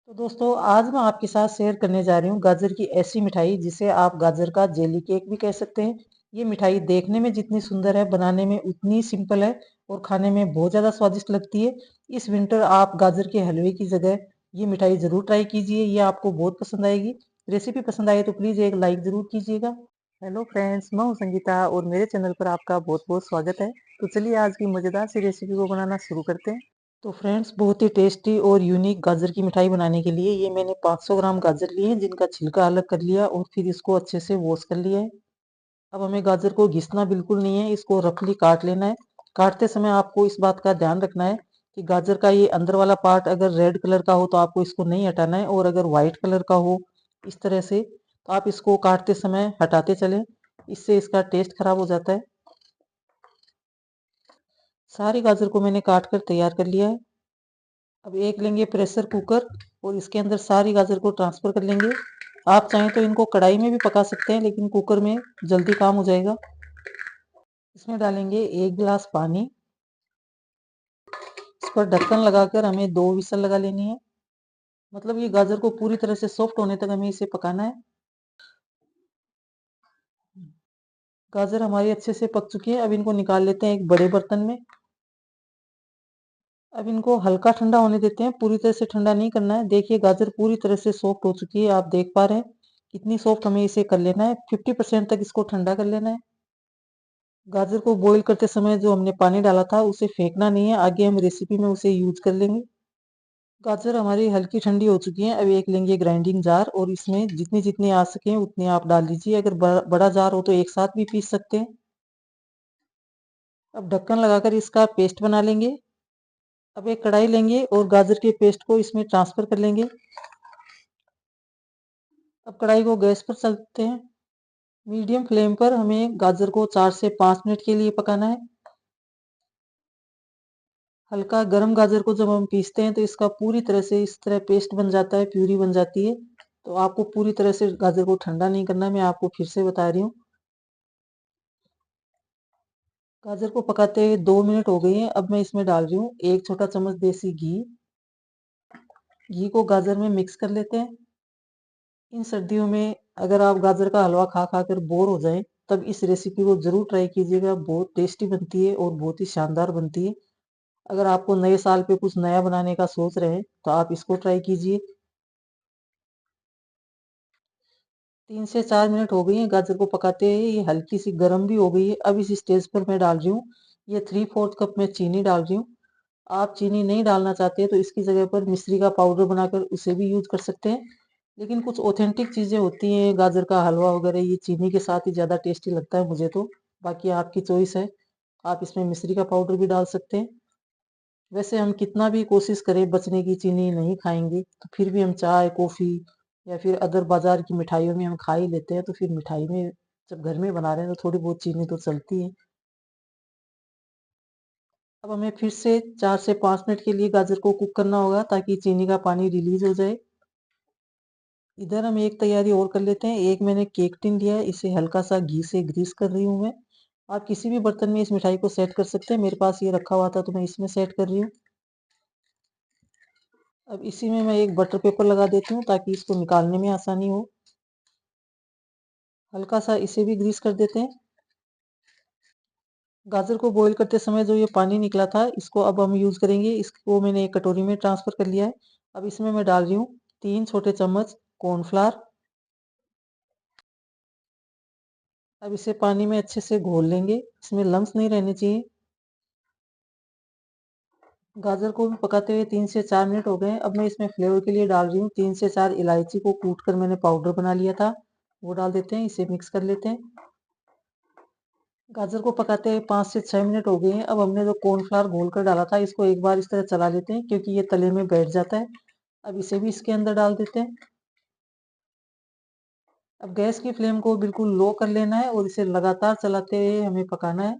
तो दोस्तों आज मैं आपके साथ शेयर करने जा रही हूँ गाजर की ऐसी मिठाई जिसे आप गाजर का जेली केक भी कह सकते हैं। ये मिठाई देखने में जितनी सुंदर है बनाने में उतनी सिंपल है और खाने में बहुत ज़्यादा स्वादिष्ट लगती है। इस विंटर आप गाजर के हलवे की जगह ये मिठाई ज़रूर ट्राई कीजिए, ये आपको बहुत पसंद आएगी। रेसिपी पसंद आए तो प्लीज़ एक लाइक ज़रूर कीजिएगा। हेलो फ्रेंड्स, मैं हूँ संगीता और मेरे चैनल पर आपका बहुत बहुत स्वागत है। तो चलिए आज की मज़ेदार सी रेसिपी को बनाना शुरू करते हैं। तो फ्रेंड्स, बहुत ही टेस्टी और यूनिक गाजर की मिठाई बनाने के लिए ये मैंने 500 ग्राम गाजर लिए हैं जिनका छिलका अलग कर लिया और फिर इसको अच्छे से वॉश कर लिया है। अब हमें गाजर को घिसना बिल्कुल नहीं है, इसको रफली काट लेना है। काटते समय आपको इस बात का ध्यान रखना है कि गाजर का ये अंदर वाला पार्ट अगर रेड कलर का हो तो आपको इसको नहीं हटाना है, और अगर व्हाइट कलर का हो इस तरह से तो आप इसको काटते समय हटाते चलें, इससे इसका टेस्ट खराब हो जाता है। सारी गाजर को मैंने काट कर तैयार कर लिया है। अब एक लेंगे प्रेशर कुकर और इसके अंदर सारी गाजर को ट्रांसफर कर लेंगे। आप चाहें तो इनको कढ़ाई में भी पका सकते हैं, लेकिन कुकर में जल्दी काम हो जाएगा। इसमें डालेंगे 1 गिलास पानी। इस पर ढक्कन लगाकर हमें 2 विसल लगा लेनी है। मतलब ये गाजर को पूरी तरह से सॉफ्ट होने तक हमें इसे पकाना है। गाजर हमारी अच्छे से पक चुकी है। अब इनको निकाल लेते हैं एक बड़े बर्तन में। अब इनको हल्का ठंडा होने देते हैं, पूरी तरह से ठंडा नहीं करना है। देखिए गाजर पूरी तरह से सॉफ्ट हो चुकी है, आप देख पा रहे हैं कितनी सॉफ्ट हमें इसे कर लेना है। 50% तक इसको ठंडा कर लेना है। गाजर को बॉईल करते समय जो हमने पानी डाला था उसे फेंकना नहीं है, आगे हम रेसिपी में उसे यूज कर लेंगे। गाजर हमारी हल्की ठंडी हो चुकी है। अब एक लेंगे ग्राइंडिंग जार और इसमें जितनी जितनी आ सके उतनी आप डाल दीजिए। अगर बड़ा जार हो तो एक साथ भी पीस सकते हैं। अब ढक्कन लगाकर इसका पेस्ट बना लेंगे। अब एक कढ़ाई लेंगे और गाजर के पेस्ट को इसमें ट्रांसफर कर लेंगे। अब कढ़ाई को गैस पर चलते हैं। मीडियम फ्लेम पर हमें गाजर को 4 से 5 मिनट के लिए पकाना है। हल्का गरम गाजर को जब हम पीसते हैं तो इसका पूरी तरह से इस तरह पेस्ट बन जाता है, प्यूरी बन जाती है। तो आपको पूरी तरह से गाजर को ठंडा नहीं करना, मैं आपको फिर से बता रही हूँ। गाजर को पकाते हुए 2 मिनट हो गए हैं। अब मैं इसमें डाल रही हूँ 1 छोटा चम्मच देसी घी। घी को गाजर में मिक्स कर लेते हैं। इन सर्दियों में अगर आप गाजर का हलवा खा खा कर बोर हो जाएं तब इस रेसिपी को जरूर ट्राई कीजिएगा, बहुत टेस्टी बनती है और बहुत ही शानदार बनती है। अगर आपको नए साल पे कुछ नया बनाने का सोच रहे हैं तो आप इसको ट्राई कीजिए। 3 से 4 मिनट हो गई है गाजर को पकाते हुए, ये हल्की सी गर्म भी हो गई है। अब इस स्टेज पर मैं डाल रही हूँ ये 3/4 कप में चीनी डाल रही हूँ। आप चीनी नहीं डालना चाहते तो इसकी जगह पर मिश्री का पाउडर बनाकर उसे भी यूज कर सकते हैं। लेकिन कुछ ऑथेंटिक चीजें होती हैं, गाजर का हलवा वगैरह, ये चीनी के साथ ही ज्यादा टेस्टी लगता है मुझे तो। बाकी आपकी चॉइस है, आप इसमें मिश्री का पाउडर भी डाल सकते हैं। वैसे हम कितना भी कोशिश करें बचने की, चीनी नहीं खाएंगे तो फिर भी हम चाय कॉफी या फिर अदर बाजार की मिठाइयों में हम खा ही लेते हैं। तो फिर मिठाई में जब घर में बना रहे हैं तो थोड़ी बहुत चीनी तो चलती है। अब हमें फिर से 4 से 5 मिनट के लिए गाजर को कुक करना होगा ताकि चीनी का पानी रिलीज हो जाए। इधर हम एक तैयारी और कर लेते हैं। एक मैंने केक टिन लिया है, इसे हल्का सा घी से ग्रीस कर रही हूँ मैं। आप किसी भी बर्तन में इस मिठाई को सेट कर सकते हैं, मेरे पास ये रखा हुआ था तो मैं इसमें सेट कर रही हूँ। अब इसी में मैं एक बटर पेपर लगा देती हूँ ताकि इसको निकालने में आसानी हो। हल्का सा इसे भी ग्रीस कर देते हैं। गाजर को बॉईल करते समय जो ये पानी निकला था इसको अब हम यूज करेंगे। इसको मैंने एक कटोरी में ट्रांसफर कर लिया है। अब इसमें मैं डाल रही हूँ 3 छोटे चम्मच कॉर्नफ्लावर। अब इसे पानी में अच्छे से घोल लेंगे, इसमें लम्स नहीं रहने चाहिए। गाजर को भी पकाते हुए 3 से 4 मिनट हो गए हैं। अब मैं इसमें फ्लेवर के लिए डाल रही हूँ 3 से 4 इलायची को कूट कर मैंने पाउडर बना लिया था, वो डाल देते हैं। इसे मिक्स कर लेते हैं। गाजर को पकाते हुए 5 से 6 मिनट हो गए हैं। अब हमने जो कॉर्नफ्लावर घोल कर डाला था इसको एक बार इस तरह चला लेते हैं क्योंकि ये तले में बैठ जाता है। अब इसे भी इसके अंदर डाल देते हैं। अब गैस की फ्लेम को बिल्कुल लो कर लेना है और इसे लगातार चलाते हुए हमें पकाना है।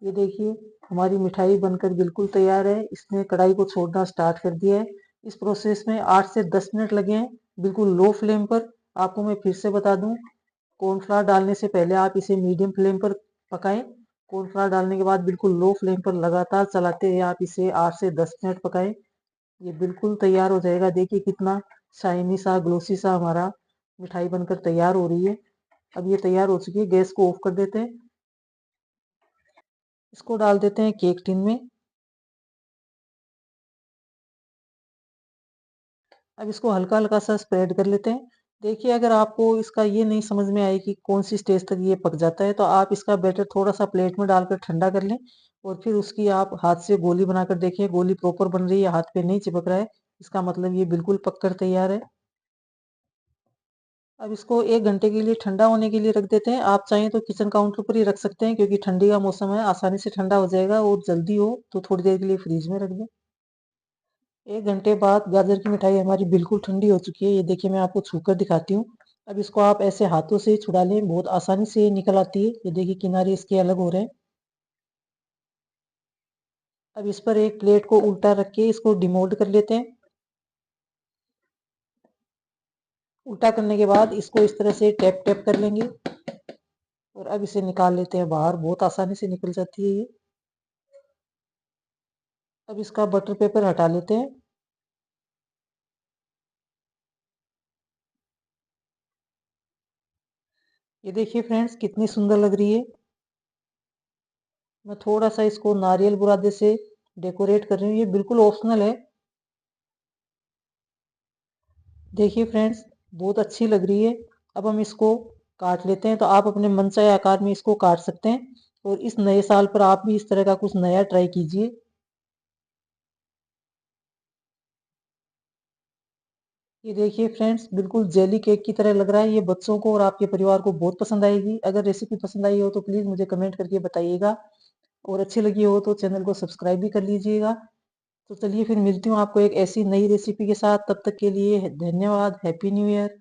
ये देखिए हमारी मिठाई बनकर बिल्कुल तैयार है, इसने कढ़ाई को छोड़ना स्टार्ट कर दिया है। इस प्रोसेस में 8 से 10 मिनट लगे हैं, बिल्कुल लो फ्लेम पर। आपको मैं फिर से बता दूं, कॉर्नफ्लावर डालने से पहले आप इसे मीडियम फ्लेम पर पकाएं। कॉर्नफ्लावर डालने के बाद बिल्कुल लो फ्लेम पर लगातार चलाते हुए आप इसे 8 से 10 मिनट पकाएं। ये बिल्कुल तैयार हो जाएगा। देखिए कितना शाइनी सा ग्लोसी सा हमारा मिठाई बनकर तैयार हो रही है। अब ये तैयार हो चुकी है, गैस को ऑफ कर देते हैं। इसको डाल देते हैं केक टिन में। अब इसको हल्का हल्का सा स्प्रेड कर लेते हैं। देखिए अगर आपको इसका ये नहीं समझ में आए कि कौन सी स्टेज तक ये पक जाता है, तो आप इसका बैटर थोड़ा सा प्लेट में डालकर ठंडा कर लें और फिर उसकी आप हाथ से गोली बनाकर देखिए, गोली प्रॉपर बन रही है, हाथ पे नहीं चिपक रहा है, इसका मतलब ये बिल्कुल पक कर तैयार है। अब इसको 1 घंटे के लिए ठंडा होने के लिए रख देते हैं। आप चाहें तो किचन काउंटर पर ही रख सकते हैं, क्योंकि ठंडी का मौसम है, आसानी से ठंडा हो जाएगा। और जल्दी हो तो थोड़ी देर के लिए फ्रीज में रख दें। 1 घंटे बाद गाजर की मिठाई हमारी बिल्कुल ठंडी हो चुकी है। ये देखिए मैं आपको छूकर दिखाती हूँ। अब इसको आप ऐसे हाथों से छुड़ा लें, बहुत आसानी से ये निकल आती है। ये देखिए किनारे इसके अलग हो रहे हैं। अब इस पर एक प्लेट को उल्टा रख के इसको डिमोल्ड कर लेते हैं। उल्टा करने के बाद इसको इस तरह से टैप टैप कर लेंगे और अब इसे निकाल लेते हैं बाहर। बहुत आसानी से निकल जाती है ये। अब इसका बटर पेपर हटा लेते हैं। ये देखिए फ्रेंड्स कितनी सुंदर लग रही है। मैं थोड़ा सा इसको नारियल बुरादे से डेकोरेट कर रही हूँ, ये बिल्कुल ऑप्शनल है। देखिए फ्रेंड्स बहुत अच्छी लग रही है। अब हम इसको काट लेते हैं। तो आप अपने मनचाहे आकार में इसको काट सकते हैं और इस नए साल पर आप भी इस तरह का कुछ नया ट्राई कीजिए। ये देखिए फ्रेंड्स बिल्कुल जेली केक की तरह लग रहा है। ये बच्चों को और आपके परिवार को बहुत पसंद आएगी। अगर रेसिपी पसंद आई हो तो प्लीज़ मुझे कमेंट करके बताइएगा, और अच्छी लगी हो तो चैनल को सब्सक्राइब भी कर लीजिएगा। तो चलिए फिर मिलती हूँ आपको एक ऐसी नई रेसिपी के साथ। तब तक के लिए धन्यवाद। Happy new year.